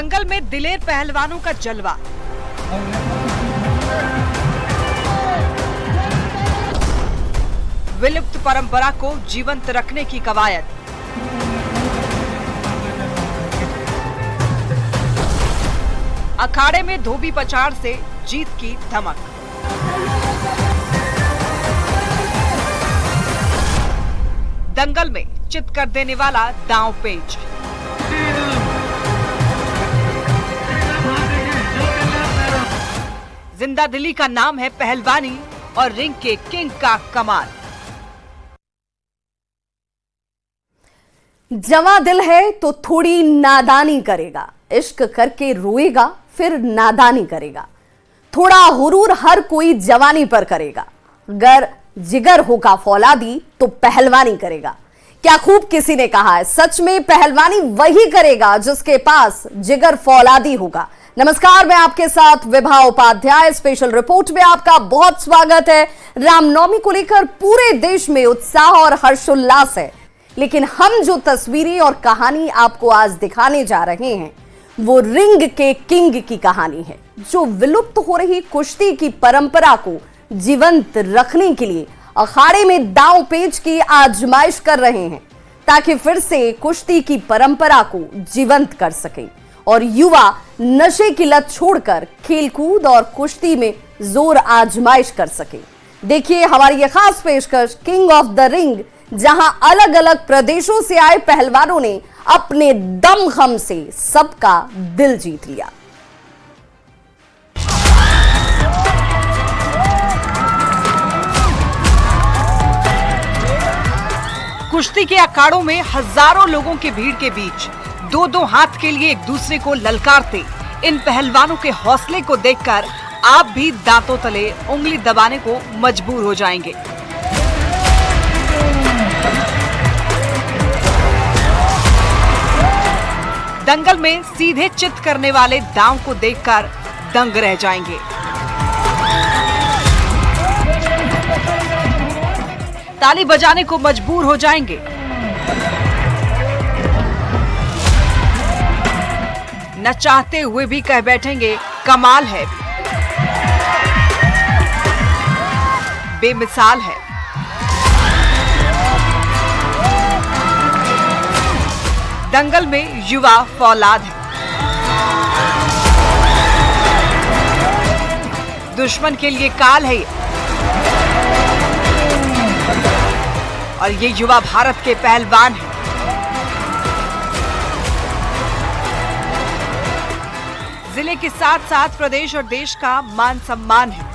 दंगल में दिलेर पहलवानों का जलवा। विलुप्त परंपरा को जीवंत रखने की कवायद। अखाड़े में धोबी पछाड़ से जीत की धमक। दंगल में चित कर देने वाला दांव पेच। जिंदा दिली का नाम है पहलवानी और रिंग के किंग का कमाल। जवां दिल है तो थोड़ी नादानी करेगा, इश्क करके रोएगा फिर नादानी करेगा। थोड़ा हुरूर हर कोई जवानी पर करेगा, अगर जिगर होगा फौलादी तो पहलवानी करेगा। क्या खूब किसी ने कहा है, सच में पहलवानी वही करेगा जिसके पास जिगर फौलादी होगा। नमस्कार, मैं आपके साथ विभा उपाध्याय। स्पेशल रिपोर्ट में आपका बहुत स्वागत है। रामनवमी को लेकर पूरे देश में उत्साह और हर्षोल्लास है, लेकिन हम जो तस्वीरें और कहानी आपको आज दिखाने जा रहे हैं वो रिंग के किंग की कहानी है, जो विलुप्त हो रही कुश्ती की परंपरा को जीवंत रखने के लिए अखाड़े में दांव पेच की आजमाइश कर रहे हैं, ताकि फिर से कुश्ती की परंपरा को जीवंत कर सके और युवा नशे की लत छोड़कर खेलकूद और कुश्ती में जोर आजमाइश कर सके। देखिए हमारी ये खास पेशकश किंग ऑफ द रिंग, जहां अलग अलग प्रदेशों से आए पहलवानों ने अपने दमखम से सबका दिल जीत लिया। कुश्ती के अखाड़ों में हजारों लोगों की भीड़ के बीच दो दो हाथ के लिए एक दूसरे को ललकारते इन पहलवानों के हौसले को देखकर आप भी दांतों तले उंगली दबाने को मजबूर हो जाएंगे। दंगल में सीधे चित करने वाले दांव को देखकर दंग रह जाएंगे। ताली बजाने को मजबूर हो जाएंगे। न चाहते हुए भी कह बैठेंगे कमाल है, बेमिसाल है। दंगल में युवा फौलाद है, दुश्मन के लिए काल है और ये युवा भारत के पहलवान हैं। जिले के साथ साथ प्रदेश और देश का मान सम्मान है।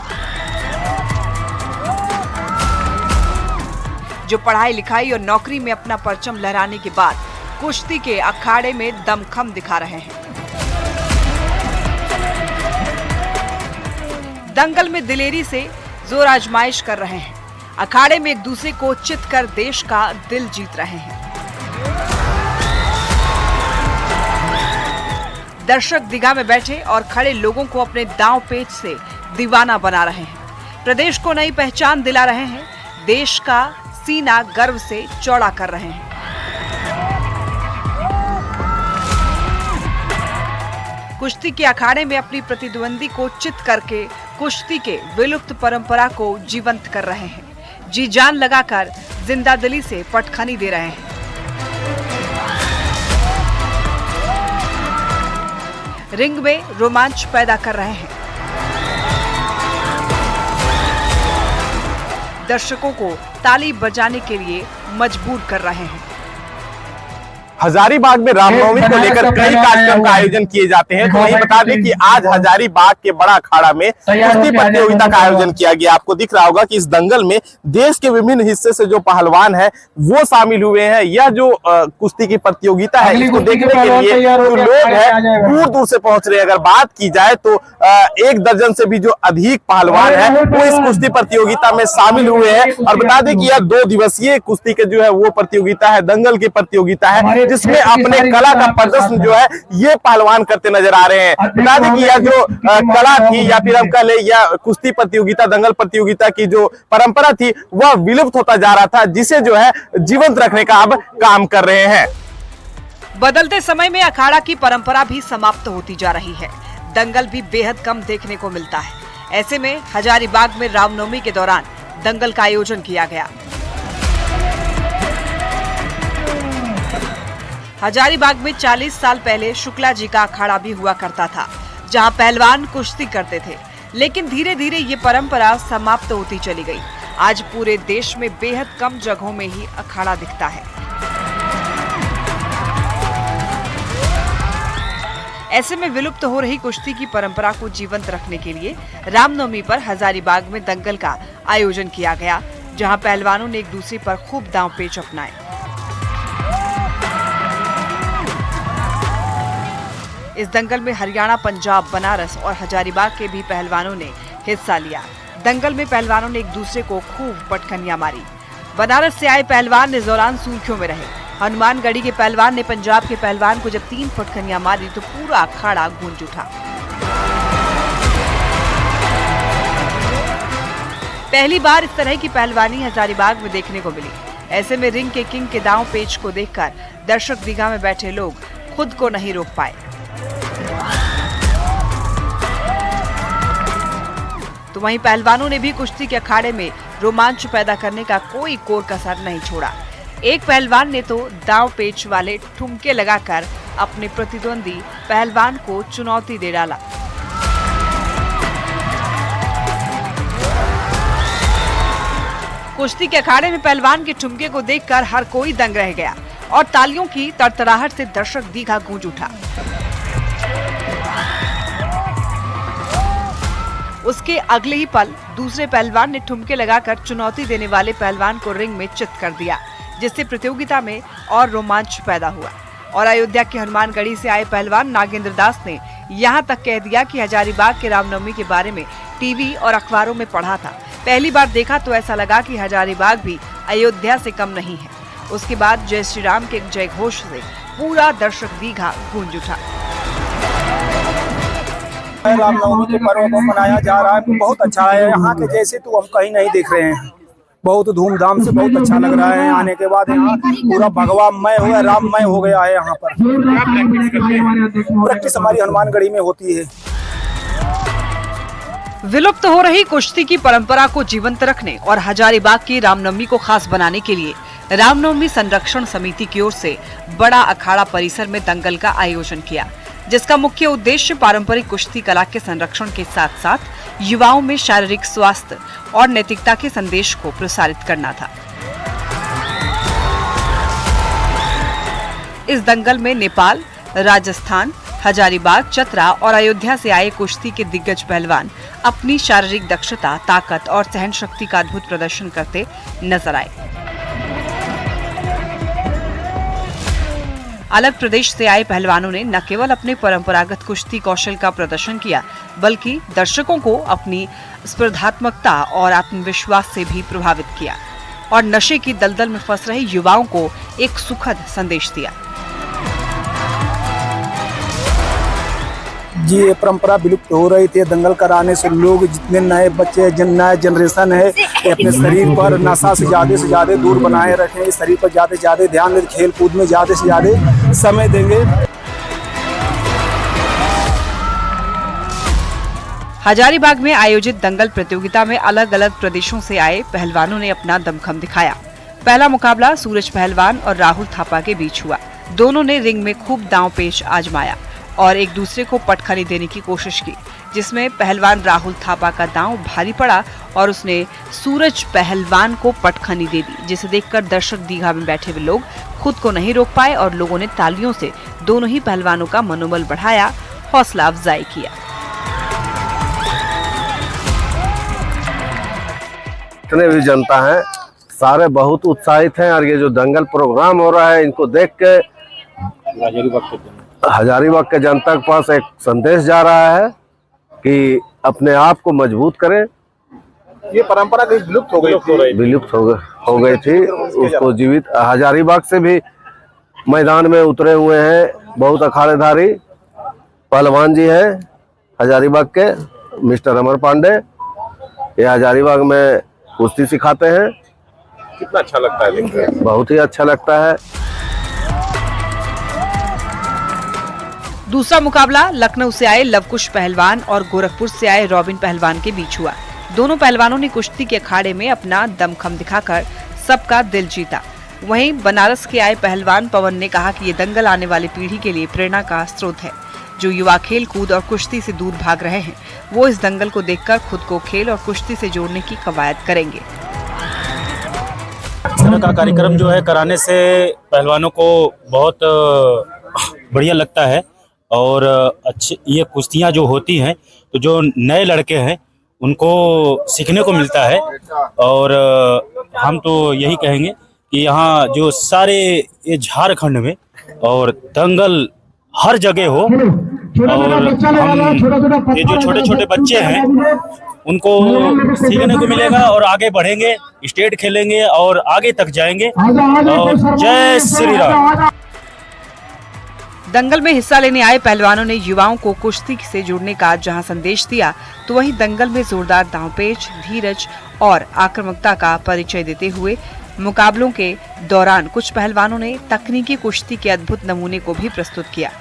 जो पढ़ाई लिखाई और नौकरी में अपना परचम लहराने के बाद कुश्ती के अखाड़े में दमखम दिखा रहे हैं। दंगल में दिलेरी से जोर आजमाइश कर रहे हैं। अखाड़े में एक दूसरे को चित कर देश का दिल जीत रहे हैं। दर्शक दीघा में बैठे और खड़े लोगों को अपने दांव पेच से दीवाना बना रहे हैं। प्रदेश को नई पहचान दिला रहे हैं। देश का सीना गर्व से चौड़ा कर रहे हैं। कुश्ती के अखाड़े में अपनी प्रतिद्वंदी को चित करके कुश्ती के विलुप्त परंपरा को जीवंत कर रहे हैं। जी जान लगाकर जिंदा दिली से पटखनी दे रहे हैं। रिंग में रोमांच पैदा कर रहे हैं। दर्शकों को ताली बजाने के लिए मजबूर कर रहे हैं। हजारीबाग में रामनवमी को लेकर कई कार्यक्रम का आयोजन किए जाते हैं। तो वही बता दें कि आज हजारीबाग के बड़ा अखाड़ा में कुश्ती प्रतियोगिता का आयोजन किया गया। आपको दिख रहा होगा कि इस दंगल में देश के विभिन्न हिस्से से जो पहलवान है वो शामिल हुए हैं। यह जो कुश्ती की प्रतियोगिता है, इसको देखने के लिए जो लोग हैं दूर दूर से पहुंच रहे हैं। अगर बात की जाए तो 1 दर्जन से भी जो अधिक पहलवान है वो इस कुश्ती प्रतियोगिता में शामिल हुए हैं। और बता दें कि यह 2 दिवसीय कुश्ती के जो है वो प्रतियोगिता है, दंगल की प्रतियोगिता है, जिसमें अपने कला का प्रदर्शन जो है ये पहलवान करते नजर आ रहे हैं। बता दें कि यह जो कला थी या फिर हम कह ले या कुश्ती प्रतियोगिता, दंगल प्रतियोगिता की जो परंपरा थी वह विलुप्त होता जा रहा था, जिसे जो है जीवंत रखने का अब काम कर रहे हैं। बदलते समय में अखाड़ा की परंपरा भी समाप्त होती जा रही है। दंगल भी बेहद कम देखने को मिलता है। ऐसे में हजारीबाग में रामनवमी के दौरान दंगल का आयोजन किया गया। हजारीबाग में 40 साल पहले शुक्ला जी का अखाड़ा भी हुआ करता था, जहां पहलवान कुश्ती करते थे, लेकिन धीरे धीरे ये परंपरा समाप्त होती चली गई। आज पूरे देश में बेहद कम जगहों में ही अखाड़ा दिखता है। ऐसे में विलुप्त हो रही कुश्ती की परंपरा को जीवंत रखने के लिए रामनवमी पर हजारीबाग में दंगल का आयोजन किया गया, जहां पहलवानों ने एक दूसरे पर खूब दांव पेच अपनाए। इस दंगल में हरियाणा, पंजाब, बनारस और हजारीबाग के भी पहलवानों ने हिस्सा लिया। दंगल में पहलवानों ने एक दूसरे को खूब पटखनियां मारी। बनारस से आए पहलवान इस दौरान सुर्खियों में रहे। हनुमानगढ़ी के पहलवान ने पंजाब के पहलवान को जब 3 पटखनियां मारी तो पूरा अखाड़ा गूंज उठा। पहली बार इस तरह की पहलवानी हजारीबाग में देखने को मिली। ऐसे में रिंग के किंग के दांव पेच को देखकर दर्शक दीघा में बैठे लोग खुद को नहीं रोक पाए। तो वहीं पहलवानों ने भी कुश्ती के अखाड़े में रोमांच पैदा करने का कोई कोर कसर नहीं छोड़ा। एक पहलवान ने तो दांव पेच वाले ठुमके लगाकर अपने प्रतिद्वंदी पहलवान को चुनौती दे डाला। कुश्ती के अखाड़े में पहलवान के ठुमके को देखकर हर कोई दंग रह गया और तालियों की तड़तड़ाहट से दर्शक दीघा गूंज उठा। उसके अगले ही पल दूसरे पहलवान ने ठुमके लगाकर चुनौती देने वाले पहलवान को रिंग में चित कर दिया, जिससे प्रतियोगिता में और रोमांच पैदा हुआ। और अयोध्या के हनुमानगढ़ी से आए पहलवान नागेंद्र दास ने यहाँ तक कह दिया कि हजारीबाग के रामनवमी के बारे में टीवी और अखबारों में पढ़ा था। पहली बार देखा तो ऐसा लगा कि हजारीबाग भी अयोध्या से कम नहीं है। उसके बाद जय श्री राम के जय घोष से पूरा दर्शक दीघा गूंज उठा। रामनवमी के पर्व को मनाया जा रहा है, बहुत अच्छा है। यहाँ के जैसे तो हम कहीं नहीं देख रहे हैं। बहुत धूमधाम से, बहुत अच्छा लग रहा है। आने के बाद यहाँ पूरा भगवामय हो गया, राममय हो गया है। यहाँ पर प्रैक्टिस हमारी हनुमानगढ़ी में होती है। विलुप्त हो रही कुश्ती की परंपरा को जीवंत रखने और हजारीबाग की रामनवमी को खास बनाने के लिए रामनवमी संरक्षण समिति की ओर से बड़ा अखाड़ा परिसर में दंगल का आयोजन किया, जिसका मुख्य उद्देश्य पारंपरिक कुश्ती कला के संरक्षण के साथ साथ युवाओं में शारीरिक स्वास्थ्य और नैतिकता के संदेश को प्रसारित करना था। इस दंगल में नेपाल, राजस्थान, हजारीबाग, चतरा और अयोध्या से आए कुश्ती के दिग्गज पहलवान अपनी शारीरिक दक्षता, ताकत और सहन शक्ति का अद्भुत प्रदर्शन करते नजर आए। अलग प्रदेश से आए पहलवानों ने न केवल अपने परंपरागत कुश्ती कौशल का प्रदर्शन किया, बल्कि दर्शकों को अपनी स्पर्धात्मकता और आत्मविश्वास से भी प्रभावित किया और नशे की दलदल में फंस रहे युवाओं को एक सुखद संदेश दिया। जी, ये परंपरा विलुप्त हो रही थी। दंगल कराने से लोग, जितने नए बच्चे, नया जनरेशन है, ये अपने शरीर पर नशा से ज्यादा दूर बनाए रखें। शरीर पर ज्यादा से ज्यादा ध्यान दें, खेल कूद में ज्यादा से ज्यादा समय देंगे। हजारीबाग में आयोजित दंगल प्रतियोगिता में अलग अलग प्रदेशों से आए पहलवानों ने अपना दमखम दिखाया। पहला मुकाबला सूरज पहलवान और राहुल थापा के बीच हुआ। दोनों ने रिंग में खूब दांव पेच आजमाया और एक दूसरे को पटखनी देने की कोशिश की, जिसमें पहलवान राहुल थापा का दांव भारी पड़ा और उसने सूरज पहलवान को पटखनी दे दी, जिसे देखकर दर्शक दीघा में बैठे हुए लोग खुद को नहीं रोक पाए और लोगों ने तालियों से दोनों ही पहलवानों का मनोबल बढ़ाया, हौसला अफजाई किया। जितने भी जनता है सारे बहुत उत्साहित हैं और ये जो दंगल प्रोग्राम हो रहा है, इनको देख के हजारीबाग के जनता के पास एक संदेश जा रहा है कि अपने आप को मजबूत करें। ये परंपरा विलुप्त हो गई थी, उसको जीवित। हजारीबाग से भी मैदान में उतरे हुए हैं बहुत अखाड़ेधारी पहलवान जी हैं हजारीबाग के, मिस्टर अमर पांडे। ये हजारीबाग में कुश्ती सिखाते हैं। कितना अच्छा लगता है देखने में। बहुत ही अच्छा लगता है। दूसरा मुकाबला लखनऊ से आए लवकुश पहलवान और गोरखपुर से आए रॉबिन पहलवान के बीच हुआ। दोनों पहलवानों ने कुश्ती के अखाड़े में अपना दमखम दिखाकर सबका दिल जीता। वहीं बनारस के आए पहलवान पवन ने कहा कि ये दंगल आने वाली पीढ़ी के लिए प्रेरणा का स्रोत है। जो युवा खेल कूद और कुश्ती से दूर भाग रहे हैं, वो इस दंगल को देखकर खुद को खेल और कुश्ती से जोड़ने की कवायद करेंगे। इस तरह का कार्यक्रम जो है कराने से पहलवानों को बहुत बढ़िया लगता है और अच्छी ये कुश्तियाँ जो होती हैं तो जो नए लड़के हैं उनको सीखने को मिलता है। और हम तो यही कहेंगे कि यहाँ जो सारे ये झारखंड में और दंगल हर जगह हो और ये जो छोटे छोटे बच्चे हैं उनको सीखने को मिलेगा और आगे बढ़ेंगे, स्टेट खेलेंगे और आगे तक जाएंगे। और जय श्री राम। दंगल में हिस्सा लेने आए पहलवानों ने युवाओं को कुश्ती से जुड़ने का जहां संदेश दिया, तो वहीं दंगल में जोरदार दांवपेच, धीरज और आक्रामकता का परिचय देते हुए मुकाबलों के दौरान कुछ पहलवानों ने तकनीकी कुश्ती के अद्भुत नमूने को भी प्रस्तुत किया।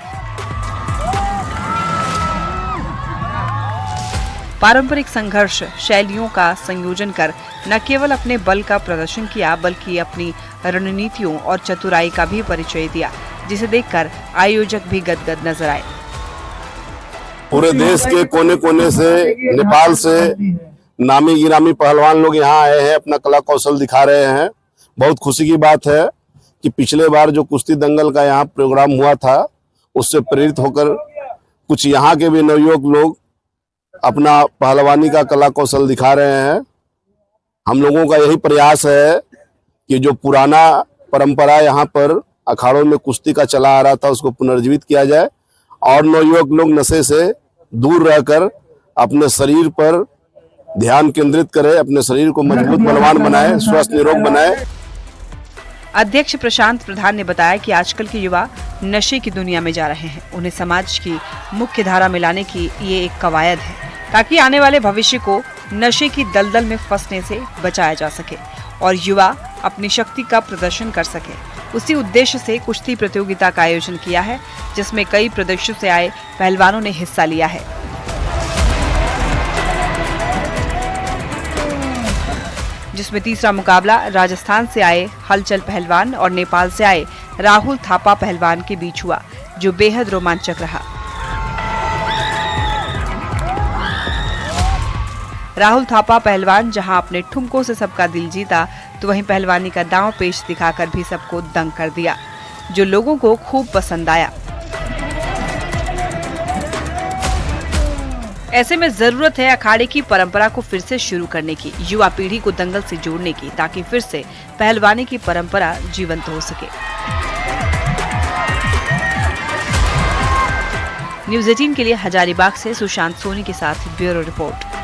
पारंपरिक संघर्ष शैलियों का संयोजन कर न केवल अपने बल का प्रदर्शन किया, बल्कि अपनी रणनीतियों और चतुराई का भी परिचय दिया, जिसे देखकर आयोजक भी गदगद नजर आए। पूरे देश के कोने कोने से, नेपाल से नामी गिरामी पहलवान लोग यहाँ आए हैं, अपना कला कौशल दिखा रहे हैं। बहुत खुशी की बात है कि पिछले बार जो कुश्ती दंगल का यहाँ प्रोग्राम हुआ था, उससे प्रेरित होकर कुछ यहाँ के भी नवयुवक लोग अपना पहलवानी का कला कौशल दिखा रहे हैं। हम लोगों का यही प्रयास है कि जो पुराना परंपरा यहाँ पर अखाड़ों में कुश्ती का चला आ रहा था, उसको पुनर्जीवित किया जाए और नवयुवक लोग नशे से दूर रहकर अपने शरीर पर ध्यान केंद्रित करें, अपने शरीर को मजबूत बलवान बनाए, स्वस्थ निरोग बनाए। अध्यक्ष प्रशांत प्रधान ने बताया कि आजकल के युवा नशे की दुनिया में जा रहे हैं। उन्हें समाज की मुख्य धारा में लाने की ये एक कवायद है, ताकि आने वाले भविष्य को नशे की दलदल में फंसने से बचाया जा सके और युवा अपनी शक्ति का प्रदर्शन कर सके। उसी उद्देश्य से कुश्ती प्रतियोगिता का आयोजन किया है, जिसमें कई प्रदेशों से आए पहलवानों ने हिस्सा लिया है। जिसमें तीसरा मुकाबला राजस्थान से आए हलचल पहलवान और नेपाल से आए राहुल थापा पहलवान के बीच हुआ, जो बेहद रोमांचक रहा। राहुल थापा पहलवान जहां अपने ठुमकों से सबका दिल जीता, तो वहीं पहलवानी का दांव पेश दिखाकर भी सबको दंग कर दिया, जो लोगों को खूब पसंद आया। ऐसे में जरूरत है अखाड़े की परंपरा को फिर से शुरू करने की, युवा पीढ़ी को दंगल से जोड़ने की, ताकि फिर से पहलवानी की परंपरा जीवंत हो सके। न्यूज़ 18 के लिए हजारीबाग से सुशांत सोनी के साथ ब्यूरो रिपोर्ट।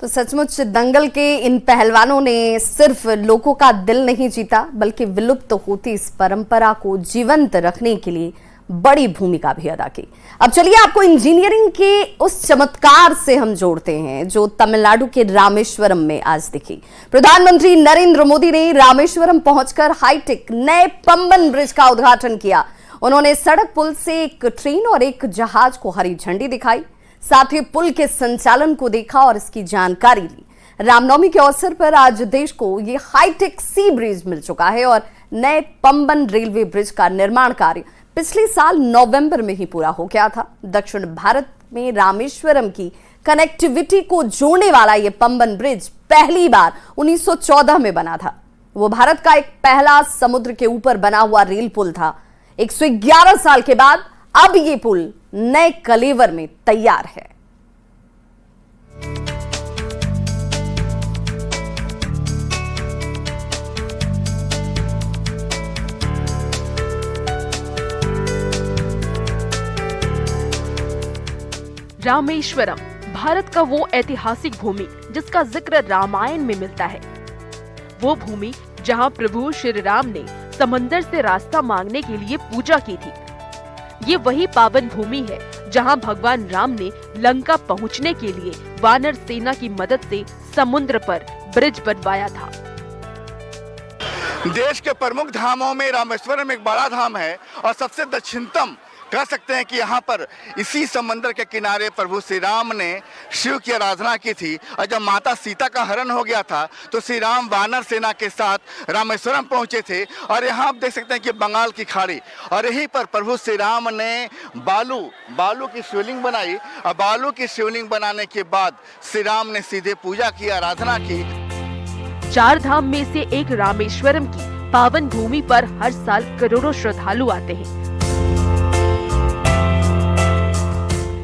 तो सचमुच दंगल के इन पहलवानों ने सिर्फ लोगों का दिल नहीं जीता, बल्कि विलुप्त होती इस परंपरा को जीवंत रखने के लिए बड़ी भूमिका भी अदा की। अब चलिए आपको इंजीनियरिंग के उस चमत्कार से हम जोड़ते हैं जो तमिलनाडु के रामेश्वरम में आज दिखी। प्रधानमंत्री नरेंद्र मोदी ने रामेश्वरम पहुंचकर हाईटेक नए पंबन ब्रिज का उद्घाटन किया। उन्होंने सड़क पुल से एक ट्रेन और एक जहाज को हरी झंडी दिखाई, साथ ही पुल के संचालन को देखा और इसकी जानकारी ली। रामनवमी के अवसर पर आज देश को ये हाईटेक सी ब्रिज मिल चुका है और नए पंबन रेलवे ब्रिज का निर्माण कार्य पिछले साल नवंबर में ही पूरा हो गया था। दक्षिण भारत में रामेश्वरम की कनेक्टिविटी को जोड़ने वाला ये पंबन ब्रिज पहली बार 1914 में बना था। वो भारत का एक पहला समुद्र के ऊपर बना हुआ रेल पुल था। 111 साल के बाद अब ये पुल नए कलेवर में तैयार है। रामेश्वरम भारत का वो ऐतिहासिक भूमि जिसका जिक्र रामायण में मिलता है। वो भूमि जहां प्रभु श्री राम ने समंदर से रास्ता मांगने के लिए पूजा की थी। ये वही पावन भूमि है जहां भगवान राम ने लंका पहुंचने के लिए वानर सेना की मदद से समुद्र पर ब्रिज बनवाया था। देश के प्रमुख धामों में रामेश्वरम एक बड़ा धाम है और सबसे दक्षिणतम कह सकते हैं कि यहाँ पर इसी समंदर के किनारे प्रभु श्री राम ने शिव की आराधना की थी। और जब माता सीता का हरण हो गया था तो श्री राम वानर सेना के साथ रामेश्वरम पहुँचे थे। और यहाँ आप देख सकते हैं कि बंगाल की खाड़ी, और यहीं पर प्रभु श्री राम ने बालू की शिवलिंग बनाई। और बालू की शिवलिंग बनाने के बाद श्री राम ने सीधे पूजा की, आराधना की। 4 धाम में से एक रामेश्वरम की पावन भूमि पर हर साल करोड़ों श्रद्धालु आते हैं।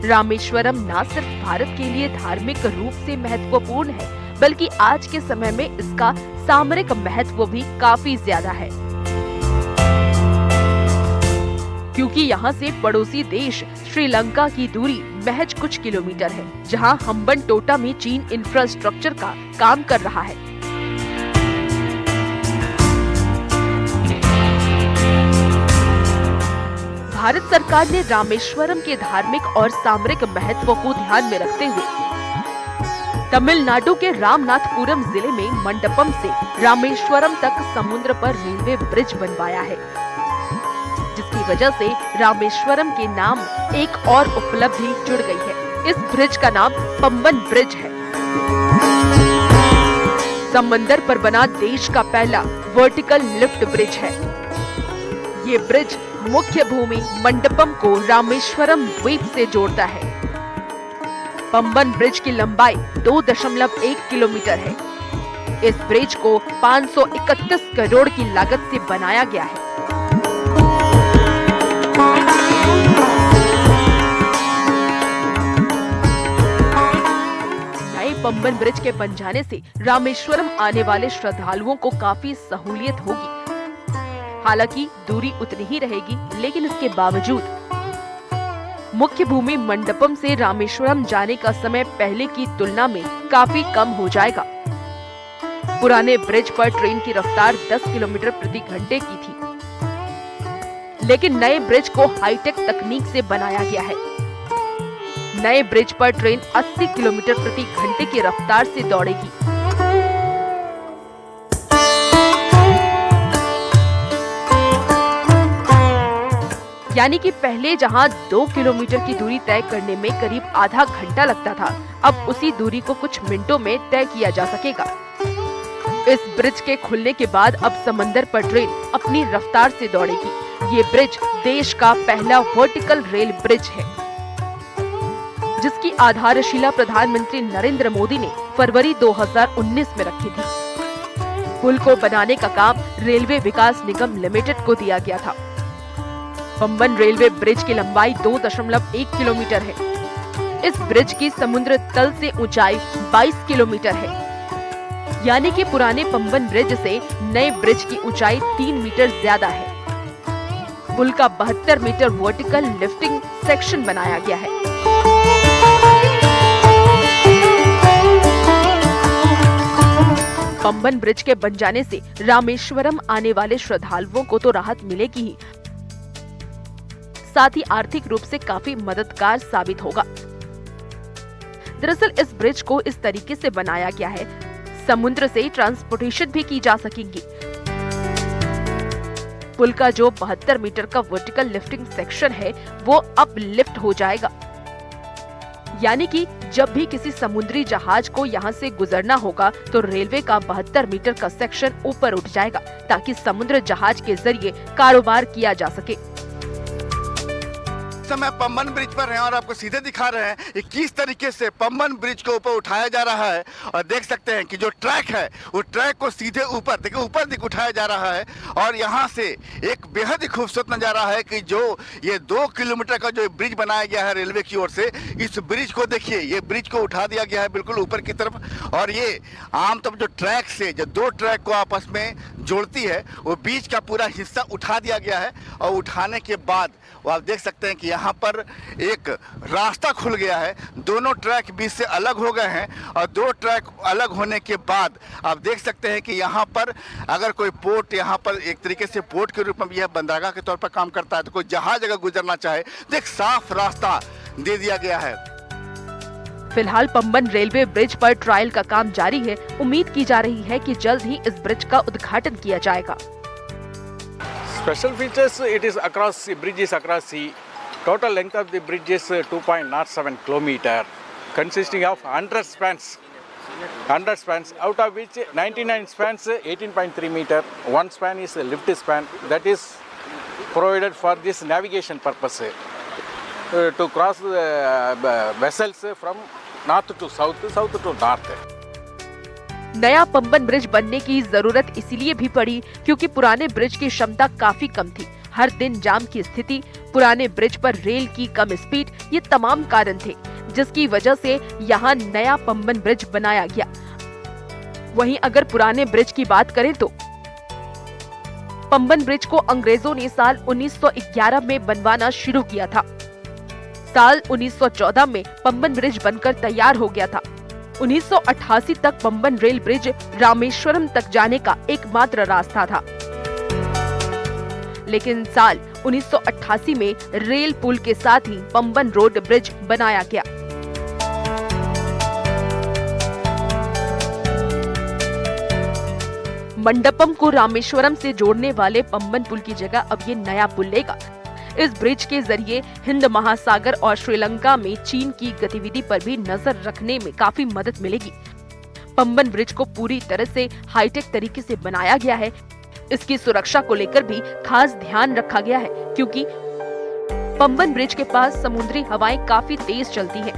रामेश्वरम न सिर्फ भारत के लिए धार्मिक रूप से महत्वपूर्ण है, बल्कि आज के समय में इसका सामरिक महत्व भी काफी ज्यादा है, क्योंकि यहाँ से पड़ोसी देश श्रीलंका की दूरी महज कुछ किलोमीटर है, जहाँ हम्बनटोटा में चीन इंफ्रास्ट्रक्चर का काम कर रहा है। भारत सरकार ने रामेश्वरम के धार्मिक और सामरिक महत्व को ध्यान में रखते हुए तमिलनाडु के रामनाथपुरम जिले में मंडपम से रामेश्वरम तक समुद्र पर रेलवे ब्रिज बनवाया है, जिसकी वजह से रामेश्वरम के नाम एक और उपलब्धि जुड़ गई है। इस ब्रिज का नाम पंबन ब्रिज है। समंदर पर बना देश का पहला वर्टिकल लिफ्ट ब्रिज है। ये ब्रिज मुख्य भूमि मंडपम को रामेश्वरम द्वीप से जोड़ता है। पंबन ब्रिज की लंबाई 2.1 किलोमीटर है। इस ब्रिज को 531 करोड़ की लागत से बनाया गया है। नए पंबन ब्रिज के बन जाने से रामेश्वरम आने वाले श्रद्धालुओं को काफी सहूलियत होगी। हालांकि दूरी उतनी ही रहेगी, लेकिन इसके बावजूद मुख्य भूमि मंडपम से रामेश्वरम जाने का समय पहले की तुलना में काफी कम हो जाएगा। पुराने ब्रिज पर ट्रेन की रफ्तार 10 किलोमीटर प्रति घंटे की थी, लेकिन नए ब्रिज को हाईटेक तकनीक से बनाया गया है। नए ब्रिज पर ट्रेन 80 किलोमीटर प्रति घंटे की रफ्तार से दौड़ेगी। यानी कि पहले जहां 2 किलोमीटर की दूरी तय करने में करीब आधा घंटा लगता था, अब उसी दूरी को कुछ मिनटों में तय किया जा सकेगा। इस ब्रिज के खुलने के बाद अब समंदर पर ट्रेन अपनी रफ्तार से दौड़ेगी। ये ब्रिज देश का पहला वर्टिकल रेल ब्रिज है, जिसकी आधारशिला प्रधानमंत्री नरेंद्र मोदी ने फरवरी 2019 में रखी थी। पुल को बनाने का काम रेलवे विकास निगम लिमिटेड को दिया गया था। पंबन रेलवे ब्रिज की लंबाई 2.1 किलोमीटर है। इस ब्रिज की समुद्र तल से ऊंचाई 22 किलोमीटर है, यानी कि पुराने पंबन ब्रिज से नए ब्रिज की ऊंचाई 3 मीटर ज्यादा है। पुल का 72 मीटर वर्टिकल लिफ्टिंग सेक्शन बनाया गया है। पंबन ब्रिज के बन जाने से रामेश्वरम आने वाले श्रद्धालुओं को तो राहत मिलेगी ही, साथ ही आर्थिक रूप से काफी मददगार साबित होगा। दरअसल इस ब्रिज को इस तरीके से बनाया गया है, समुद्र से ट्रांसपोर्टेशन भी की जा सकेगी। पुल का जो 72 मीटर का वर्टिकल लिफ्टिंग सेक्शन है वो अप लिफ्ट हो जाएगा, यानी कि जब भी किसी समुद्री जहाज को यहाँ से गुजरना होगा तो रेलवे का 72 मीटर का सेक्शन ऊपर उठ जाएगा, ताकि समुद्र जहाज के जरिए कारोबार किया जा सके। समय पंबन ब्रिज पर हैं और आपको सीधे दिखा रहे हैं कि किस तरीके से पंबन ब्रिज को ऊपर उठाया जा रहा है। और देख सकते हैं कि जो ट्रैक है वो ट्रैक को सीधे ऊपर देखिए ऊपर दिख उठाया जा रहा है। और यहाँ से एक बेहद ही खूबसूरत नज़ारा है कि जो ये 2 किलोमीटर का जो ब्रिज बनाया गया है रेलवे की ओर से, इस ब्रिज को देखिए, ये ब्रिज को उठा दिया गया है बिल्कुल ऊपर की तरफ। और ये आमतौर जो ट्रैक से जो 2 ट्रैक को आपस में जोड़ती है वो बीच का पूरा हिस्सा उठा दिया गया है। और उठाने के बाद वो आप देख सकते हैं कि यहाँ पर एक रास्ता खुल गया है। दोनों ट्रैक बीच से अलग हो गए हैं और 2 ट्रैक अलग होने के बाद आप देख सकते हैं कि यहाँ पर अगर कोई पोर्ट, यहाँ पर एक तरीके से पोर्ट के रूप में यह बंदरगाह के तौर पर काम करता है, तो कोई जहाज अगर गुजरना चाहे तो एक साफ रास्ता दे दिया गया है। फिलहाल पंबन रेलवे ब्रिज पर ट्रायल का काम जारी है। उम्मीद की जा रही है कि जल्द ही इस ब्रिज का उद्घाटन किया जाएगा। Special features, it is across the bridge is across sea. Total length of the bridge is 2.07 kilometer, consisting of 100 spans. 100 spans, out of which 99 spans 18.3 meter. One span is a lift span that is provided for this navigation purpose to cross vessels from north to south, south to north. नया Pamban bridge बनने की जरूरत इसीलिए भी पड़ी क्योंकि पुराने bridge की क्षमता काफी कम थी। हर दिन जाम की स्थिति, पुराने ब्रिज पर रेल की कम स्पीड, ये तमाम कारण थे जिसकी वजह से यहाँ नया पंबन ब्रिज बनाया गया। वहीं अगर पुराने ब्रिज की बात करें तो पंबन ब्रिज को अंग्रेजों ने साल 1911 में बनवाना शुरू किया था। साल 1914 में पंबन ब्रिज बनकर तैयार हो गया था। 1988 तक पंबन रेल ब्रिज रामेश्वरम तक जाने का एकमात्र रास्ता था, लेकिन साल 1988 में रेल पुल के साथ ही पंबन रोड ब्रिज बनाया गया। मंडपम को रामेश्वरम से जोड़ने वाले पंबन पुल की जगह अब ये नया पुल लेगा। इस ब्रिज के जरिए हिंद महासागर और श्रीलंका में चीन की गतिविधि पर भी नजर रखने में काफी मदद मिलेगी। पंबन ब्रिज को पूरी तरह से हाईटेक तरीके से बनाया गया है। इसकी सुरक्षा को लेकर भी खास ध्यान रखा गया है क्योंकि पंबन ब्रिज के पास समुद्री हवाएं काफी तेज चलती हैं।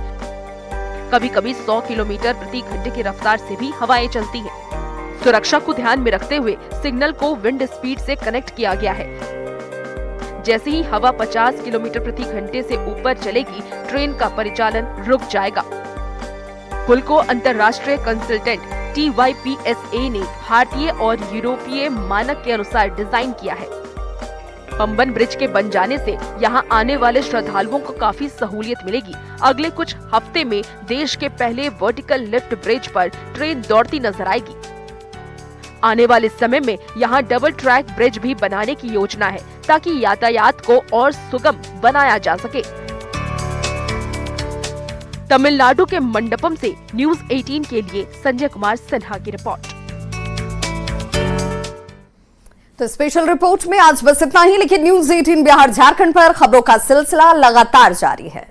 कभी-कभी 100 किलोमीटर प्रति घंटे की रफ्तार से भी हवाएं चलती हैं। सुरक्षा को ध्यान में रखते हुए सिग्नल को विंड स्पीड से कनेक्ट किया गया है। जैसे ही हवा 50 किलोमीटर प्रति घंटे से ऊपर चलेगी, ट्रेन का परिचालन रुक जाएगा। पुल को अंतर्राष्ट्रीय कंसल्टेंट TYPSA ने भारतीय और यूरोपीय मानक के अनुसार डिजाइन किया है। पंबन ब्रिज के बन जाने से यहाँ आने वाले श्रद्धालुओं को काफी सहूलियत मिलेगी। अगले कुछ हफ्ते में देश के पहले वर्टिकल लिफ्ट ब्रिज पर ट्रेन दौड़ती नजर आएगी। आने वाले समय में यहाँ डबल ट्रैक ब्रिज भी बनाने की योजना है ताकि यातायात को और सुगम बनाया जा सके। तमिलनाडु के मंडपम से न्यूज़ 18 के लिए संजय कुमार सिन्हा की रिपोर्ट। तो स्पेशल रिपोर्ट में आज बस इतना ही, लेकिन न्यूज़ 18 बिहार झारखंड पर खबरों का सिलसिला लगातार जारी है।